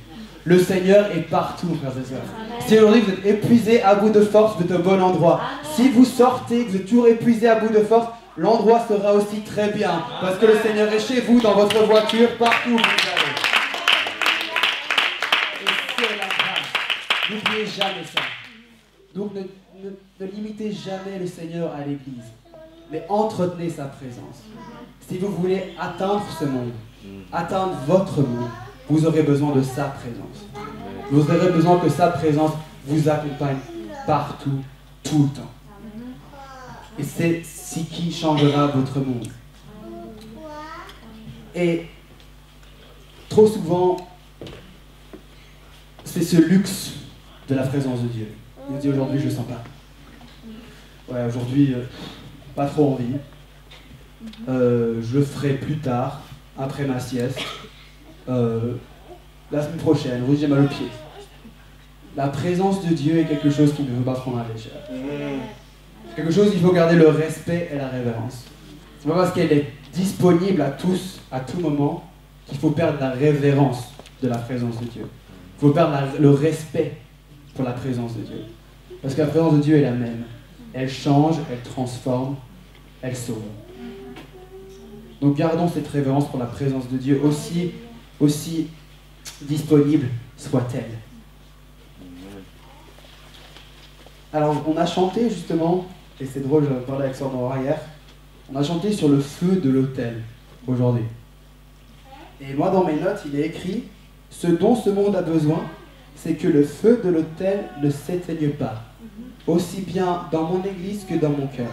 Speaker 1: Le Seigneur est partout, frères et sœurs. Si aujourd'hui vous êtes épuisé à bout de force, vous êtes au bon endroit. Si vous sortez, que vous êtes toujours épuisé à bout de force, l'endroit sera aussi très bien. Parce que le Seigneur est chez vous, dans votre voiture, partout où vous allez. Et c'est la grâce. N'oubliez jamais ça. Donc ne limitez jamais le Seigneur à l'église. Mais entretenez sa présence. Si vous voulez atteindre ce monde, atteindre votre monde, vous aurez besoin de sa présence. Vous aurez besoin que sa présence vous accompagne partout, tout le temps. Et c'est ce qui changera votre monde. Et trop souvent, c'est ce luxe de la présence de Dieu. Il nous dit aujourd'hui, je ne sens pas. Ouais, aujourd'hui, pas trop envie. Je le ferai plus tard, après ma sieste. La semaine prochaine, oui, j'ai mal au pied. La présence de Dieu est quelque chose qu'il ne veut pas prendre à la légère. C'est quelque chose qu'il faut garder le respect et la révérence. C'est pas parce qu'elle est disponible à tous, à tout moment, qu'il faut perdre la révérence de la présence de Dieu. Il faut perdre le respect pour la présence de Dieu. Parce que la présence de Dieu est la même. Elle change, elle transforme, elle sauve. Donc gardons cette révérence pour la présence de Dieu, aussi disponible soit-elle. Alors on a chanté justement, et c'est drôle, j'en parlais avec Sordon hier, on a chanté sur le feu de l'autel aujourd'hui. Et moi dans mes notes, il est écrit « Ce dont ce monde a besoin, c'est que le feu de l'autel ne s'éteigne pas, aussi bien dans mon église que dans mon cœur. »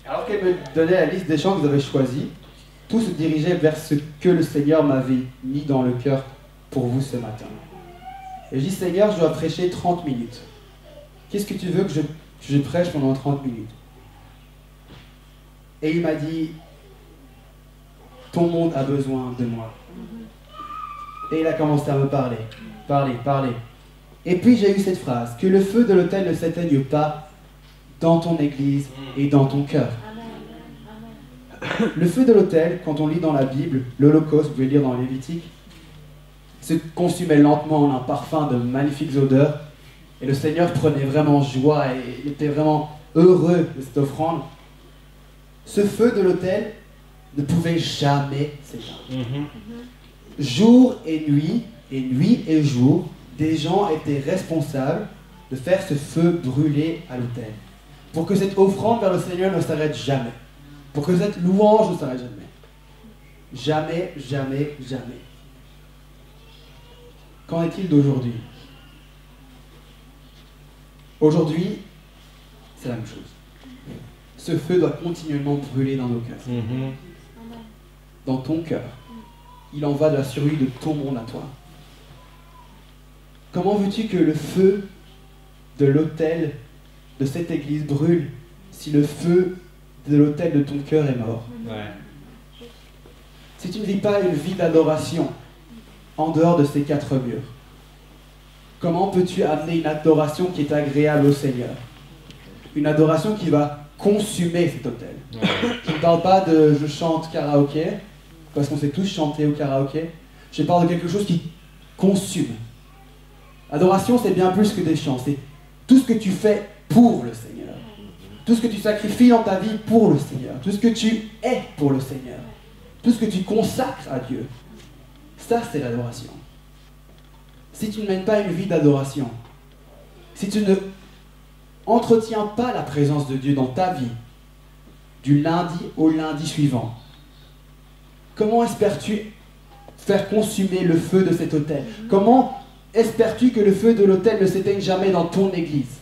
Speaker 1: Alors qu'elle me donnait la liste des chants que vous avez choisis, tout se dirigeait vers ce que le Seigneur m'avait mis dans le cœur pour vous ce matin. Et je dis, Seigneur, je dois prêcher 30 minutes. Qu'est-ce que tu veux que je prêche pendant 30 minutes? Et il m'a dit, ton monde a besoin de moi. Et il a commencé à me parler. Et puis j'ai eu cette phrase, que le feu de l'autel ne s'éteigne pas dans ton église et dans ton cœur. Le feu de l'autel, quand on lit dans la Bible, l'Holocauste, vous pouvez lire dans Lévitique, se consumait lentement en un parfum de magnifiques odeurs. Et le Seigneur prenait vraiment joie et il était vraiment heureux de cette offrande. Ce feu de l'autel ne pouvait jamais s'éteindre. Jour et nuit et jour, des gens étaient responsables de faire ce feu brûler à l'autel. Pour que cette offrande vers le Seigneur ne s'arrête jamais. Pour que cette louange ne s'arrête jamais. Jamais, jamais, jamais. Qu'en est-il d'aujourd'hui? Aujourd'hui, c'est la même chose. Ce feu doit continuellement brûler dans nos cœurs. Dans ton cœur. Il en va de la survie de ton monde à toi. Comment veux-tu que le feu de l'autel de cette église brûle si le feu de l'autel de ton cœur est mort? Si tu ne vis pas une vie d'adoration en dehors de ces quatre murs, comment peux-tu amener une adoration qui est agréable au Seigneur? Une adoration qui va consumer cet autel. Je ne parle pas de je chante karaoké, parce qu'on sait tous chanter au karaoké. Je parle de quelque chose qui consume. Adoration, c'est bien plus que des chants. C'est tout ce que tu fais pour le Seigneur. Tout ce que tu sacrifies dans ta vie pour le Seigneur. Tout ce que tu es pour le Seigneur. Tout ce que tu consacres à Dieu. Ça, c'est l'adoration. Si tu ne mènes pas une vie d'adoration, si tu ne entretiens pas la présence de Dieu dans ta vie, du lundi au lundi suivant, comment espères-tu faire consumer le feu de cet autel? Comment espères-tu que le feu de l'autel ne s'éteigne jamais dans ton église?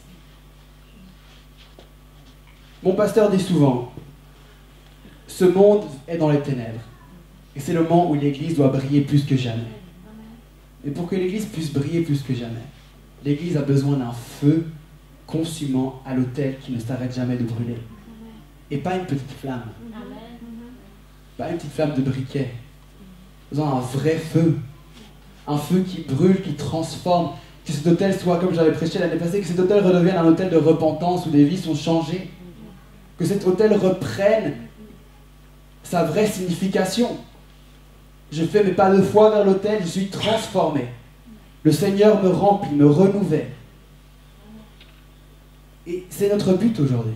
Speaker 1: Mon pasteur dit souvent, ce monde est dans les ténèbres. Et c'est le moment où l'église doit briller plus que jamais. Et pour que l'église puisse briller plus que jamais, l'église a besoin d'un feu consumant à l'autel qui ne s'arrête jamais de brûler. Et pas une petite flamme. Pas une petite flamme de briquet. Nous avons un vrai feu. Un feu qui brûle, qui transforme. Que cet autel soit, comme j'avais prêché l'année passée, que cet autel redevienne un autel de repentance où des vies sont changées. Que cet autel reprenne sa vraie signification. Je fais mes pas de foi vers l'autel, je suis transformé. Le Seigneur me remplit, me renouvelle. Et c'est notre but aujourd'hui.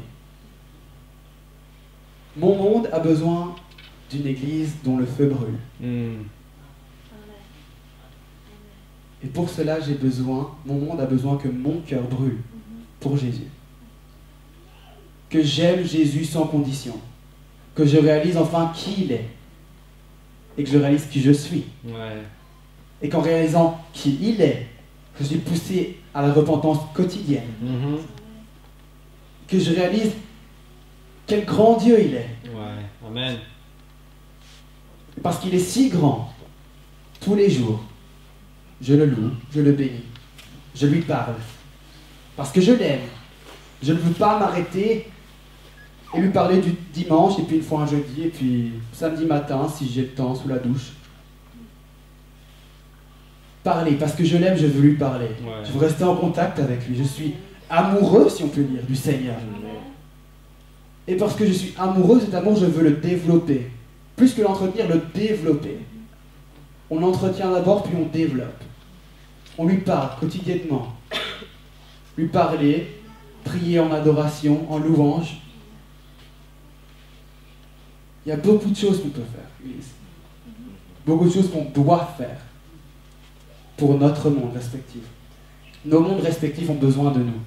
Speaker 1: Mon monde a besoin d'une église dont le feu brûle. Et pour cela, mon monde a besoin que mon cœur brûle pour Jésus. Que j'aime Jésus sans condition. Que je réalise enfin qui il est. Et que je réalise qui je suis.
Speaker 2: Ouais.
Speaker 1: Et qu'en réalisant qui il est, je suis poussé à la repentance quotidienne. Que je réalise quel grand Dieu il est.
Speaker 2: Ouais. Amen.
Speaker 1: Parce qu'il est si grand, tous les jours, je le loue, je le bénis, je lui parle. Parce que je l'aime. Je ne veux pas m'arrêter et lui parler du dimanche, et puis une fois un jeudi, et puis samedi matin, si j'ai le temps, sous la douche. Parler, parce que je l'aime, je veux lui parler.
Speaker 2: Ouais.
Speaker 1: Je veux rester en contact avec lui. Je suis amoureux, si on peut dire, du Seigneur. Et parce que je suis amoureux, cet amour, je veux le développer. Plus que l'entretenir, le développer. On l'entretient d'abord, puis on développe. On lui parle quotidiennement. Lui parler, prier en adoration, en louange. Il y a beaucoup de choses qu'on peut faire, Église. Beaucoup de choses qu'on doit faire pour notre monde respectif. Nos mondes respectifs ont besoin de nous.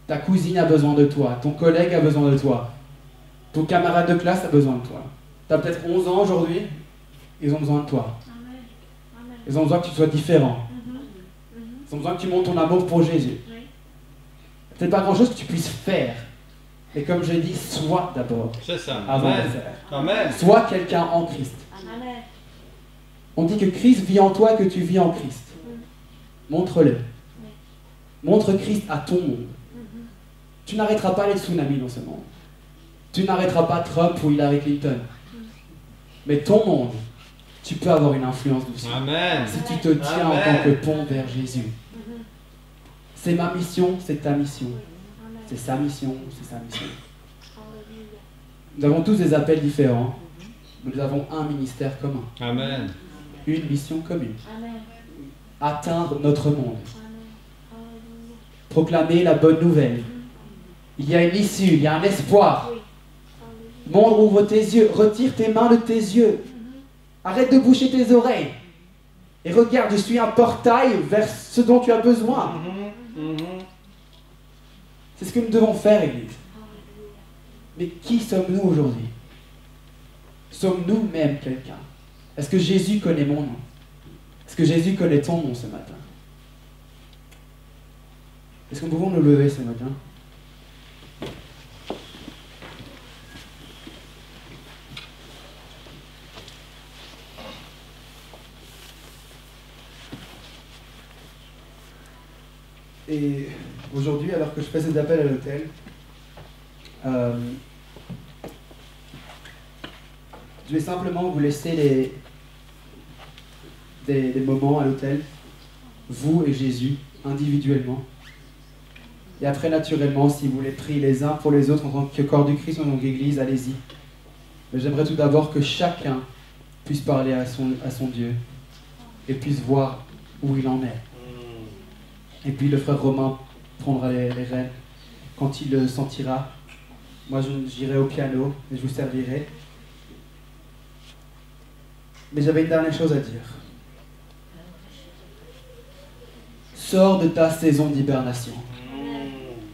Speaker 1: Ta cousine a besoin de toi, ton collègue a besoin de toi, ton camarade de classe a besoin de toi. Tu as peut-être 11 ans aujourd'hui, ils ont besoin de toi. Ils ont besoin que tu sois différent. Ils ont besoin que tu montres ton amour pour Jésus. Peut-être pas grand-chose que tu puisses faire, mais comme je dis, sois d'abord.
Speaker 2: C'est ça.
Speaker 1: Avant de
Speaker 2: Amen.
Speaker 1: faire.
Speaker 2: Amen.
Speaker 1: Sois quelqu'un en Christ. On dit que Christ vit en toi et que tu vis en Christ. Montre-le. Montre Christ à ton monde. Tu n'arrêteras pas les tsunamis dans ce monde. Tu n'arrêteras pas Trump ou Hillary Clinton. Mais ton monde, tu peux avoir une influence dessus.
Speaker 2: Amen.
Speaker 1: Si tu te tiens en tant que pont vers Jésus. C'est ma mission, c'est ta mission. C'est sa mission, c'est sa mission. Nous avons tous des appels différents. Nous avons un ministère commun.
Speaker 2: Amen.
Speaker 1: Une mission commune. Atteindre notre monde. Proclamer la bonne nouvelle. Il y a une issue, il y a un espoir. Monde, ouvre tes yeux, retire tes mains de tes yeux. Arrête de boucher tes oreilles. Et regarde, je suis un portail vers ce dont tu as besoin. C'est ce que nous devons faire, Église. Mais qui sommes-nous aujourd'hui? Sommes-nous même quelqu'un? Est-ce que Jésus connaît mon nom? Est-ce que Jésus connaît ton nom ce matin? Est-ce que nous pouvons nous lever ce matin? Et aujourd'hui, alors que je fais cet appel à l'hôtel, je vais simplement vous laisser des moments à l'hôtel, vous et Jésus, individuellement. Et après, naturellement, si vous voulez prier les uns pour les autres en tant que corps du Christ, en tant qu'Église, allez-y. Mais j'aimerais tout d'abord que chacun puisse parler à son Dieu et puisse voir où il en est. Et puis le frère Romain prendra les rênes quand il le sentira. Moi, j'irai au piano et je vous servirai. Mais j'avais une dernière chose à dire. Sors de ta saison d'hibernation.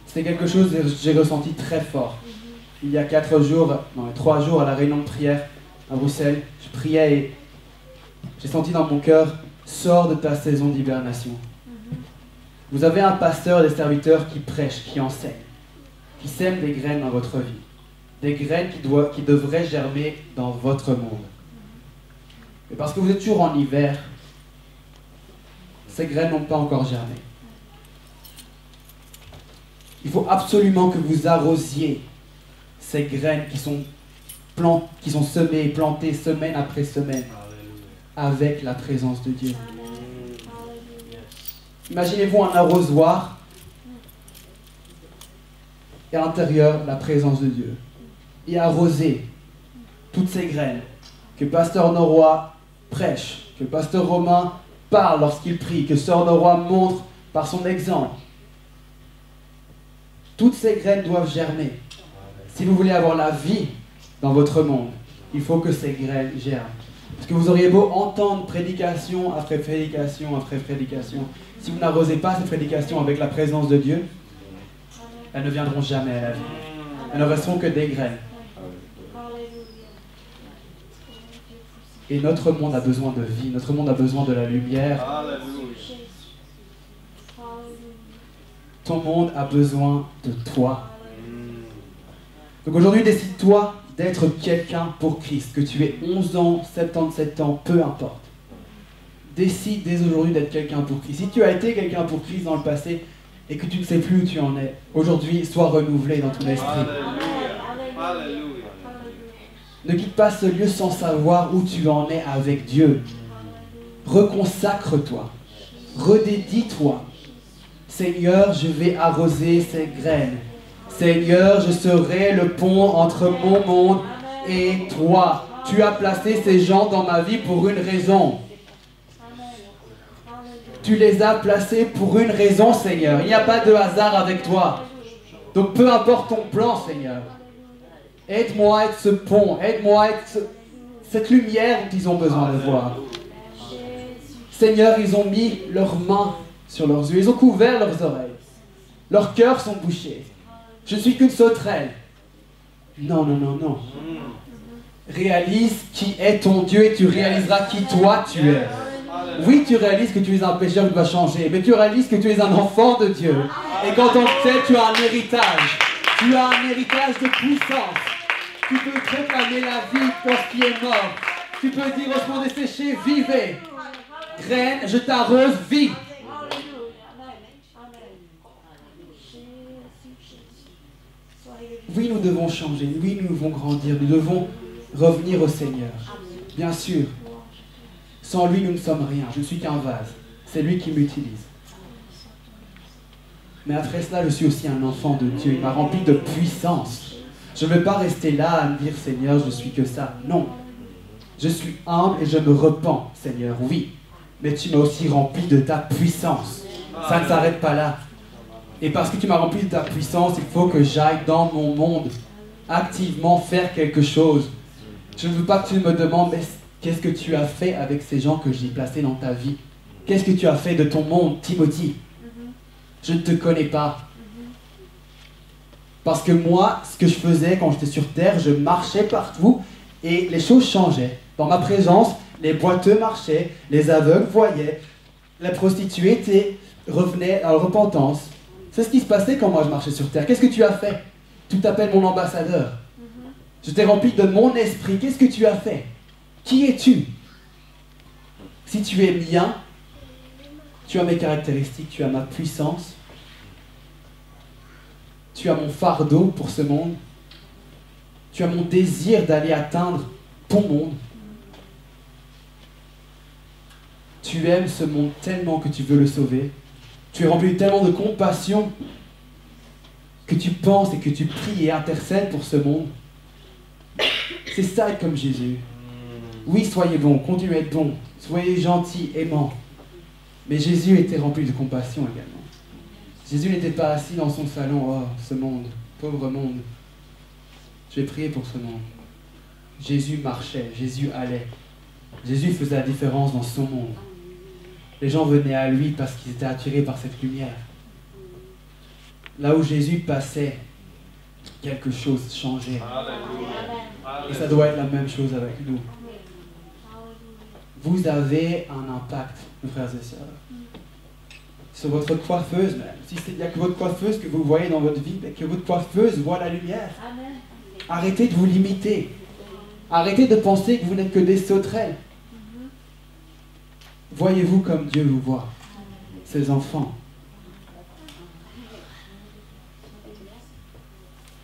Speaker 1: C'est quelque chose que j'ai ressenti très fort. Il y a 3 jours à la réunion de prière à Bruxelles, je priais et j'ai senti dans mon cœur, sors de ta saison d'hibernation. Vous avez un pasteur, des serviteurs qui prêchent, qui enseignent, qui sèment des graines dans votre vie. Des graines qui devraient germer dans votre monde. Mais parce que vous êtes toujours en hiver, ces graines n'ont pas encore germé. Il faut absolument que vous arrosiez ces graines qui sont semées et plantées semaine après semaine avec la présence de Dieu. Imaginez-vous un arrosoir et à l'intérieur la présence de Dieu. Et arroser toutes ces graines que Pasteur Noroy prêche, que Pasteur Romain parle lorsqu'il prie, que Sœur Noroy montre par son exemple. Toutes ces graines doivent germer. Si vous voulez avoir la vie dans votre monde, il faut que ces graines germent. Parce que vous auriez beau entendre prédication après prédication après prédication, si vous n'arrosez pas ces prédications avec la présence de Dieu, elles ne viendront jamais à la vie. Elles ne resteront que des graines. Et notre monde a besoin de vie, notre monde a besoin de la lumière. Ton monde a besoin de toi. Donc aujourd'hui, décide-toi d'être quelqu'un pour Christ, que tu aies 11 ans, 77 ans, peu importe. Décide dès aujourd'hui d'être quelqu'un pour Christ. Si tu as été quelqu'un pour Christ dans le passé et que tu ne sais plus où tu en es, aujourd'hui, sois renouvelé dans ton esprit. Ne quitte pas ce lieu sans savoir où tu en es avec Dieu. Reconsacre-toi. Redédie-toi. Seigneur, je vais arroser ces graines. Seigneur, je serai le pont entre mon monde et toi. Tu as placé ces gens dans ma vie pour une raison. Tu les as placés pour une raison, Seigneur. Il n'y a pas de hasard avec toi. Donc peu importe ton plan, Seigneur. Aide-moi à être ce pont. Aide-moi à être cette lumière dont ils ont besoin de voir. Seigneur, ils ont mis leurs mains sur leurs yeux. Ils ont couvert leurs oreilles. Leurs cœurs sont bouchés. Je ne suis qu'une sauterelle. Non, non, non, non. Réalise qui est ton Dieu et tu réaliseras qui toi tu es. Oui, tu réalises que tu es un pécheur qui doit changer, mais tu réalises que tu es un enfant de Dieu. Et quand on te sait, tu as un héritage. Tu as un héritage de puissance. Tu peux proclamer la vie pour ce qui est mort. Tu peux dire au monde desséché, vivez. Graine, je t'arrose, vis. Oui, nous devons changer. Oui, nous devons grandir. Nous devons revenir au Seigneur. Bien sûr. Sans lui, nous ne sommes rien. Je ne suis qu'un vase. C'est lui qui m'utilise. Mais après cela, je suis aussi un enfant de Dieu. Il m'a rempli de puissance. Je ne vais pas rester là à me dire, Seigneur, je suis que ça. Non. Je suis humble et je me repens, Seigneur, oui. Mais tu m'as aussi rempli de ta puissance. Ça ne s'arrête pas là. Et parce que tu m'as rempli de ta puissance, il faut que j'aille dans mon monde, activement faire quelque chose. Je ne veux pas que tu me demandes, mais qu'est-ce que tu as fait avec ces gens que j'ai placés dans ta vie? Qu'est-ce que tu as fait de ton monde, Timothy? Je ne te connais pas. Parce que moi, ce que je faisais quand j'étais sur terre, je marchais partout et les choses changeaient. Dans ma présence, les boiteux marchaient, les aveugles voyaient, les prostituées revenaient à la repentance. C'est ce qui se passait quand moi je marchais sur terre. Qu'est-ce que tu as fait? Tu t'appelles mon ambassadeur. Je t'ai rempli de mon esprit. Qu'est-ce que tu as fait? Qui es-tu? Si tu es mien, tu as mes caractéristiques, tu as ma puissance, tu as mon fardeau pour ce monde, tu as mon désir d'aller atteindre ton monde. Tu aimes ce monde tellement que tu veux le sauver. Tu es rempli tellement de compassion que tu penses et que tu pries et intercèdes pour ce monde. C'est ça être comme Jésus. Oui, soyez bons, continuez à être bons, soyez gentils, aimants. Mais Jésus était rempli de compassion également. Jésus n'était pas assis dans son salon, oh, ce monde, pauvre monde. Je vais prier pour ce monde. Jésus marchait, Jésus allait. Jésus faisait la différence dans son monde. Les gens venaient à lui parce qu'ils étaient attirés par cette lumière. Là où Jésus passait, quelque chose changeait. Et ça doit être la même chose avec nous. Vous avez un impact, mes frères et sœurs. Sur votre coiffeuse, même. Si il n'y a que votre coiffeuse que vous voyez dans votre vie, que votre coiffeuse voit la lumière. Arrêtez de vous limiter. Arrêtez de penser que vous n'êtes que des sauterelles. Voyez-vous comme Dieu vous voit, ses enfants.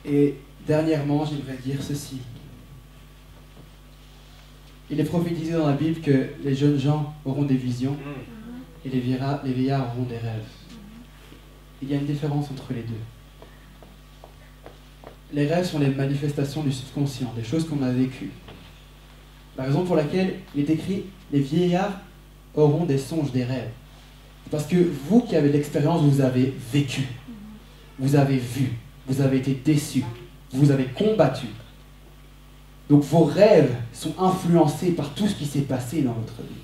Speaker 1: Et dernièrement, j'aimerais dire ceci. Il est prophétisé dans la Bible que les jeunes gens auront des visions et les vieillards auront des rêves. Il y a une différence entre les deux. Les rêves sont les manifestations du subconscient, des choses qu'on a vécues. La raison pour laquelle il est écrit « Les vieillards auront des songes, des rêves ». Parce que vous qui avez de l'expérience, vous avez vécu, vous avez vu, vous avez été déçus, vous avez combattu. Donc vos rêves sont influencés par tout ce qui s'est passé dans votre vie.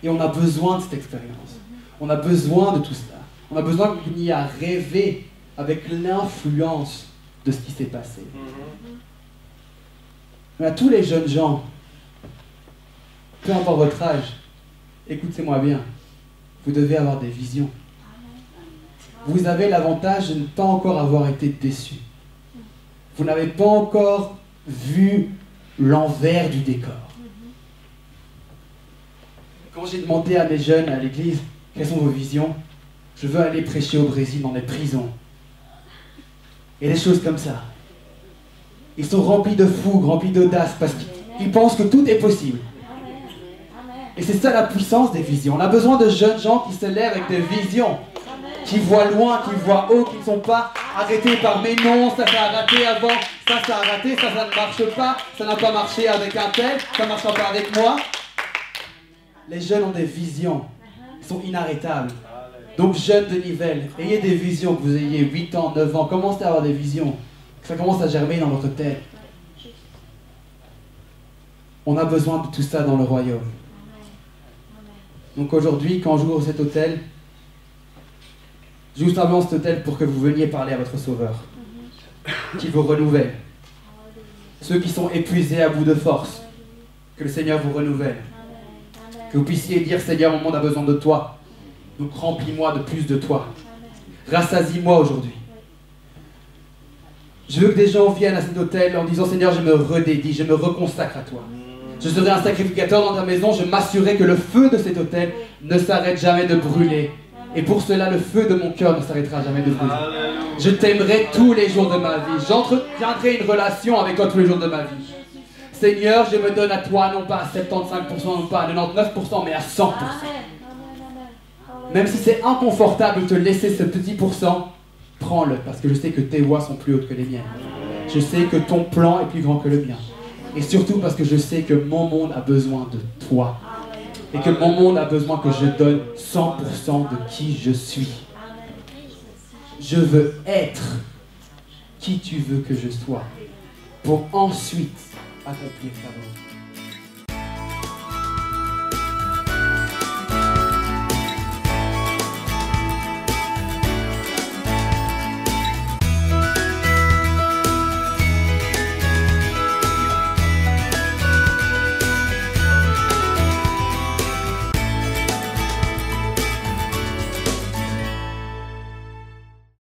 Speaker 1: Et on a besoin de cette expérience. On a besoin de tout cela. On a besoin que vous y a rêvé avec l'influence de ce qui s'est passé. Mais à tous les jeunes gens, peu importe votre âge, écoutez-moi bien, vous devez avoir des visions. Vous avez l'avantage de ne pas encore avoir été déçus. Vous n'avez pas encore vu l'envers du décor. Quand j'ai demandé à mes jeunes à l'église, quelles sont vos visions? Je veux aller prêcher au Brésil dans les prisons. Et des choses comme ça. Ils sont remplis de fougue, remplis d'audace, parce qu'ils pensent que tout est possible. Et c'est ça la puissance des visions. On a besoin de jeunes gens qui se lèvent avec des visions, qui voient loin, qui voient haut, qui ne sont pas arrêtés par « mais non, ça a raté avant, ça a raté, ça ne marche pas, ça n'a pas marché avec un tel, ça ne marchera pas avec moi ». Les jeunes ont des visions, ils sont inarrêtables. Donc jeunes de Nivelles, ayez des visions, que vous ayez 8 ans, 9 ans, commencez à avoir des visions, que ça commence à germer dans votre tête. On a besoin de tout ça dans le royaume. Donc aujourd'hui, quand j'ouvre cet hôtel, j'ouvre simplement cet hôtel pour que vous veniez parler à votre Sauveur, qui vous renouvelle. Ceux qui sont épuisés à bout de force, que le Seigneur vous renouvelle. Que vous puissiez dire, Seigneur, mon monde a besoin de toi. Donc remplis-moi de plus de toi. Rassasie-moi aujourd'hui. Je veux que des gens viennent à cet hôtel en disant, Seigneur, je me redédie, je me reconsacre à toi. Je serai un sacrificateur dans ta maison, je m'assurerai que le feu de cet hôtel ne s'arrête jamais de brûler. Et pour cela, le feu de mon cœur ne s'arrêtera jamais de brûler. Je t'aimerai tous les jours de ma vie. J'entretiendrai une relation avec toi tous les jours de ma vie. Seigneur, je me donne à toi, non pas à 75%, non pas à 99%, mais à 100%. Même si c'est inconfortable de te laisser ce petit pourcent, prends-le, parce que je sais que tes voies sont plus hautes que les miennes. Je sais que ton plan est plus grand que le mien. Et surtout parce que je sais que mon monde a besoin de toi. Et que mon monde a besoin que je donne 100% de qui je suis. Je veux être qui tu veux que je sois, pour ensuite accomplir ta volonté.